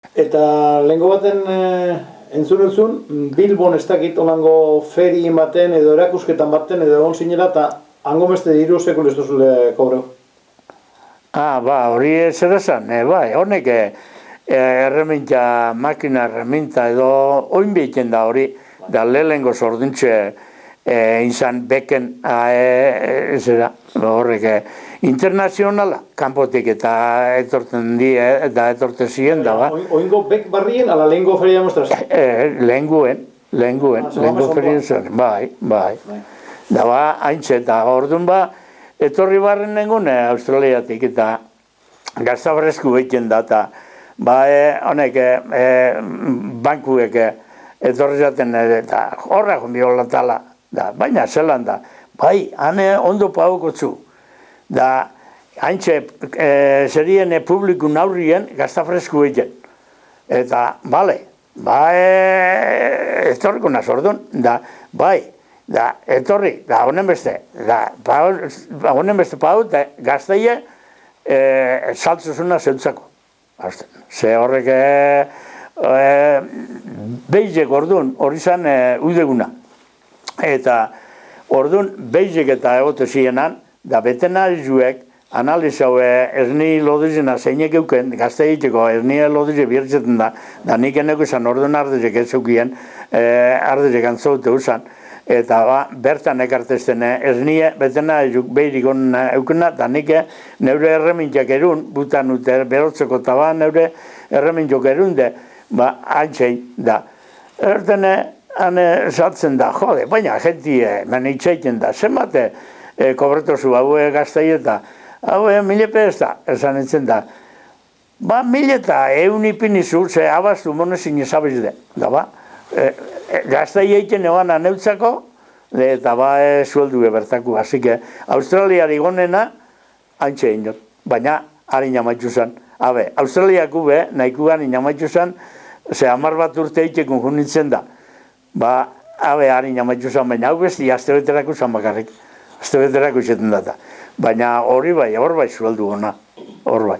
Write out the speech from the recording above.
Eta lehenko baten entzun, Bilbon ez dakit olango feri baten edo erakusketan baten edo egon zinela eta hango beste diru sekul ez duzule kobreu. Hori zer esan, honek erreminta, makina erreminta edo oin behiten da hori, da lehengo sorduntxe izan beken horrek internazionala, kanpotik eta etorten ziren da, ba. Oingo bek barrien ala lehengo feria mostrazio? Lehenguen, feria zen, bai. Da ba, haintxe, eta orduan ba, etorri barren nengun Australiatik eta gaztabrezku behiten da, eta ba, honek, bankuek etorri zaten, eta horrek biolatala, baina zelan da, bai, hane ondo paukotzu, da, haintxe, zerien publikun aurrien gaztabrezku behiten, eta, bale, etorriko naz orduan, da, bai, da, etorri, da, honen beste pau, da, gazteie, saltzuzuna zeutzako. Ze horrek, beizek orduan, hori zan udeguna. Eta, orduan, beizek eta egote zienan, da, veterinarizuen analizau erni lodizena zeinek euken, gazte egiteko erni lodize bihurtzetan da, nik eneko izan orduan ardezek ez zeukien, ardezek antzote usan, eta bertan ekartezten ernie veterinarizuk behirik onen eukena, da nik neure erremintiak erun, butan ute berotzeko eta neure erremintiak erun, haintzein da. Erten saltzen da, jode, baina jentie, meni itxaiten da, zenbate kobretozu haue gaztei eta hau milepe ez da, esan entzen da. Ba, mile eta eun ipinizu, ze abaztu monezin ezabiz de. Da ba, gaztei egiten eban aneutzako, eta ba, sueldu bertaku. Así que, Australiari gonena, haintxe inot. Baina, harin jamaitu zen. Habe, Australiaku be, nahikuan inamaitu zen, ze 10 bat urte eitekun junitzen da. Ba, habe, harin jamaitu zen, baina hau besti, azte beterako zen bakarrik. Azte beterako izaten data. Baina hori bai, hor bai sueldu gona, hor bai.